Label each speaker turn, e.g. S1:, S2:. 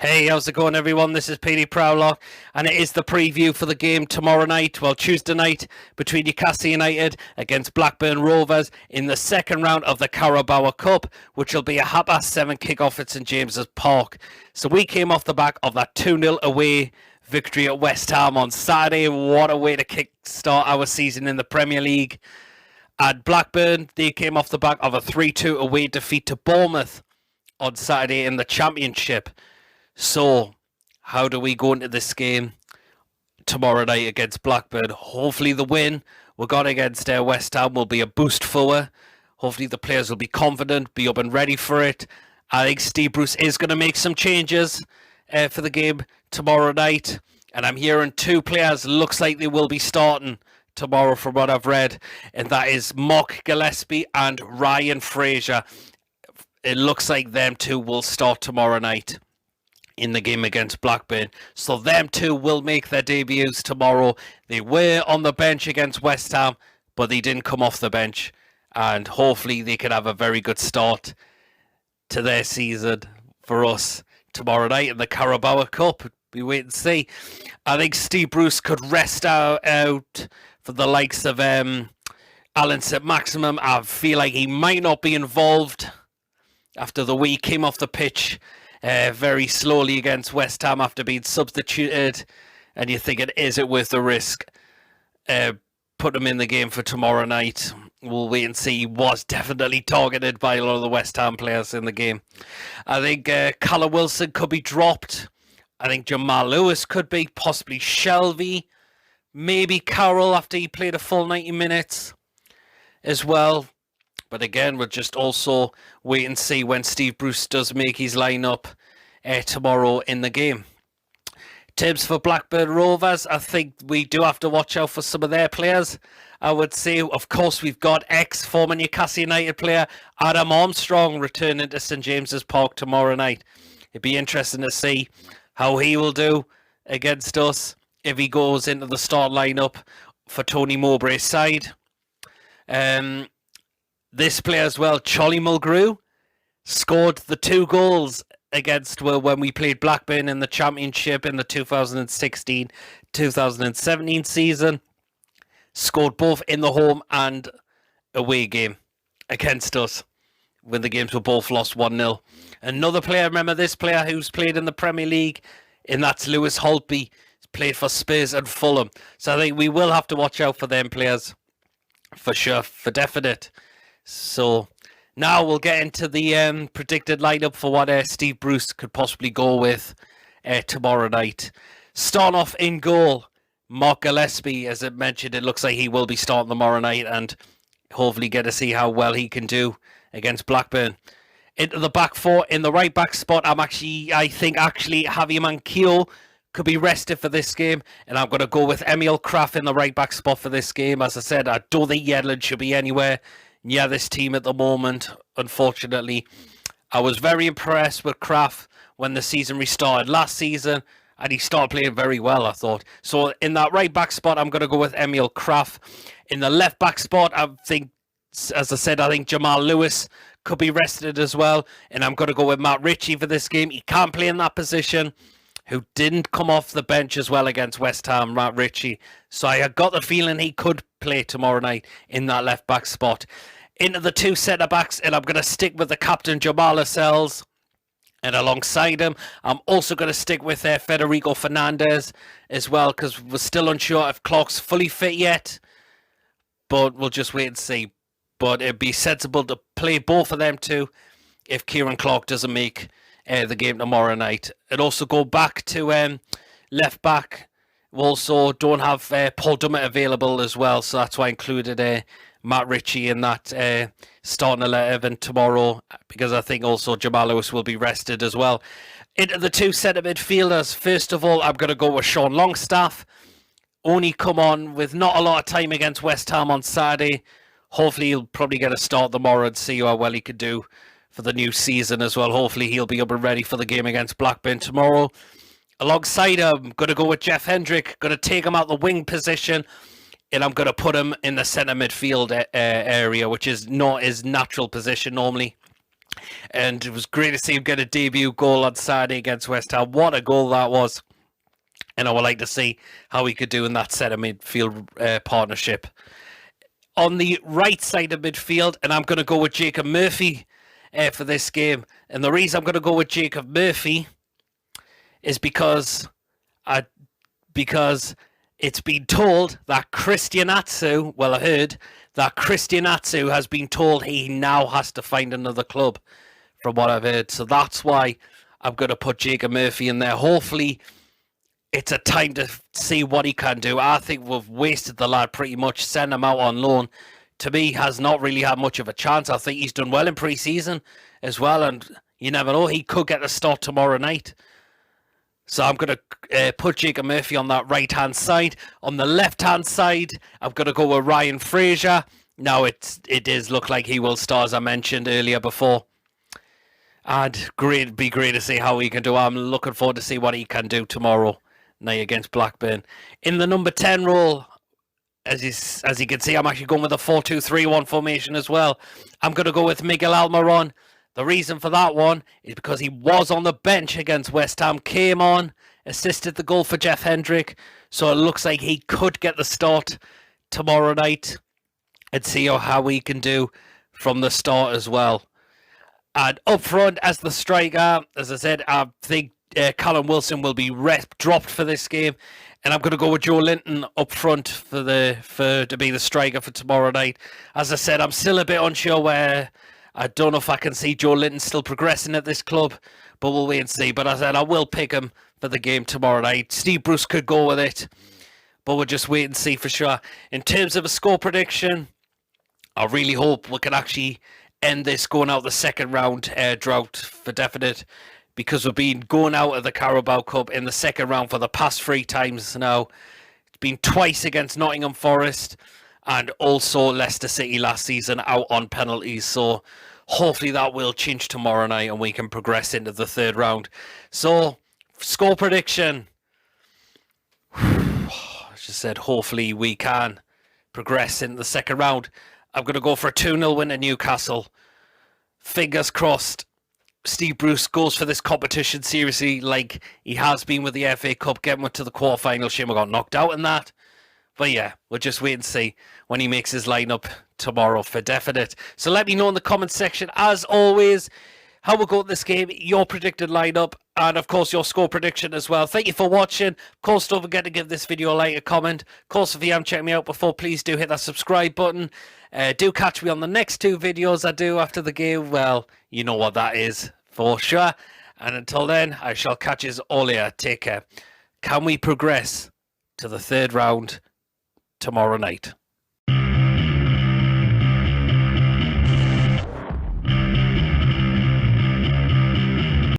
S1: Hey, how's it going, everyone? This is PD Proudlock, and it is the preview for the game tomorrow night, Tuesday night, between Newcastle United against Blackburn Rovers in the second round of the Carabao Cup, which will be a 7:30 kick-off at St James's Park. So we came off the back of that 2-0 away victory at West Ham on Saturday. What a way to kick-start our season in the Premier League. At Blackburn, they came off the back of a 3-2 away defeat to Bournemouth on Saturday in the Championship. So, how do we go into this game tomorrow night against Blackburn? Hopefully the win we got against West Ham will be a boost forward. Hopefully the players will be confident, be up and ready for it. I think Steve Bruce is going to make some changes for the game tomorrow night. And I'm hearing two players looks like they will be starting tomorrow from what I've read. And that is Mark Gillespie and Ryan Fraser. It looks like them two will start tomorrow night in the game against Blackburn. So them two will make their debuts tomorrow. They were on the bench against West Ham, but they didn't come off the bench. And hopefully they can have a very good start to their season for us tomorrow night in the Carabao Cup. We wait and see. I think Steve Bruce could rest out for the likes of Alan St-Maximin. I feel like he might not be involved after the week. Came off the pitch very slowly against West Ham after being substituted, and you're thinking, is it worth the risk? Put him in the game for tomorrow night. We'll wait and see. He was definitely targeted by a lot of the West Ham players in the game. I think Callum Wilson could be dropped. I think Jamal Lewis could be, possibly Shelby, maybe Carroll after he played a full 90 minutes as well. But again, we'll just also wait and see when Steve Bruce does make his lineup tomorrow in the game. Tips for Blackburn Rovers. I think we do have to watch out for some of their players. I would say, of course, we've got ex-former Newcastle United player Adam Armstrong returning to St James's Park tomorrow night. It'd be interesting to see how he will do against us if he goes into the start lineup for Tony Mowbray's side. This player as well, Charlie Mulgrew, scored the 2 goals against when we played Blackburn in the Championship in the 2016-2017 season. Scored both in the home and away game against us when the games were both lost 1-0. Another player, remember this player who's played in the Premier League, and that's Lewis Holtby. He's played for Spurs and Fulham. So I think we will have to watch out for them players for sure, for definite. So now we'll get into the predicted lineup for what Steve Bruce could possibly go with tomorrow night. Starting off in goal, Mark Gillespie. As I mentioned, it looks like he will be starting tomorrow night, and hopefully get to see how well he can do against Blackburn. Into the back four, in the right back spot, I think Javi Manquillo could be rested for this game, and I'm going to go with Emil Kraft in the right back spot for this game. As I said, I don't think Yedlin should be anywhere near this team at the moment, unfortunately. I was very impressed with Kraft when the season restarted last season, and he started playing very well, I thought. So in that right back spot, I'm going to go with Emil Kraft. In the left back spot, I think, as I said, I think Jamal Lewis could be rested as well, and I'm going to go with Matt Ritchie for this game. He can't play in that position, who didn't come off the bench as well against West Ham, Matt Ritchie. So I got the feeling he could play tomorrow night in that left back spot. Into the 2 centre backs, and I'm going to stick with the captain Jamal Lascelles. And alongside him, I'm also going to stick with Federico Fernandez as well, because we're still unsure if Clark's fully fit yet. But we'll just wait and see. But it'd be sensible to play both of them too if Kieran Clark doesn't make the game tomorrow night. And also go back to left back. We also don't have Paul Dummett available as well, so that's why I included Matt Ritchie in that starting 11 tomorrow, because I think also Jamal Lewis will be rested as well. Into the 2 centre midfielders, first of all, I'm going to go with Sean Longstaff. Only come on with not a lot of time against West Ham on Saturday. Hopefully he'll probably get a start tomorrow and see how well he could do for the new season as well. Hopefully he'll be up and ready for the game against Blackburn tomorrow. Alongside him, I'm going to go with Jeff Hendrick. Going to take him out the wing position, and I'm going to put him in the centre midfield area, which is not his natural position normally. And it was great to see him get a debut goal on Saturday against West Ham. What a goal that was. And I would like to see how he could do in that centre midfield partnership. On the right side of midfield, and I'm going to go with Jacob Murphy for this game. And the reason I'm going to go with Jacob Murphy is because it's been told that Christian Atsu, well, I heard that Christian Atsu has been told he now has to find another club, from what I've heard. So that's why I'm going to put Jacob Murphy in there. Hopefully, it's a time to see what he can do. I think we've wasted the lad pretty much, sent him out on loan. To me, has not really had much of a chance. I think he's done well in pre-season as well, and you never know, he could get a start tomorrow night. So I'm going to put Jacob Murphy on that right-hand side. On the left-hand side, I'm going to go with Ryan Fraser. Now, it does look like he will start, as I mentioned earlier before. And be great to see how he can do. I'm looking forward to see what he can do tomorrow night against Blackburn. In the number 10 role, as you can see, I'm actually going with a 4-2-3-1 formation as well. I'm going to go with Miguel Almiron. The reason for that one is because he was on the bench against West Ham, came on, assisted the goal for Jeff Hendrick, so it looks like he could get the start tomorrow night and see how he can do from the start as well. And up front as the striker, as I said, I think Callum Wilson will be dropped for this game, and I'm going to go with Joe Linton up front to be the striker for tomorrow night. As I said, I'm still a bit unsure where. I don't know if I can see Joe Linton still progressing at this club, but we'll wait and see. But as I said, I will pick him for the game tomorrow night. Steve Bruce could go with it, but we'll just wait and see for sure. In terms of a score prediction, I really hope we can actually end this going out the second round drought for definite, because we've been going out of the Carabao Cup in the second round for the past 3 times now. It's been twice against Nottingham Forest and also Leicester City last season out on penalties. So hopefully that will change tomorrow night and we can progress into the third round. So, score prediction. I just said hopefully we can progress into the second round. I'm going to go for a 2-0 win to Newcastle. Fingers crossed Steve Bruce goes for this competition seriously like he has been with the FA Cup, getting to the quarterfinal. Shame we got knocked out in that. But yeah, we'll just wait and see when he makes his lineup tomorrow for definite. So let me know in the comment section, as always, how we'll go at this game, your predicted lineup, and of course your score prediction as well. Thank you for watching. Of course, don't forget to give this video a like, a comment. Of course, if you haven't checked me out before, please do hit that subscribe button. Do catch me on the next 2 videos I do after the game. Well, you know what that is for sure. And until then, I shall catch you all here. Take care. Can we progress to the third round tomorrow night?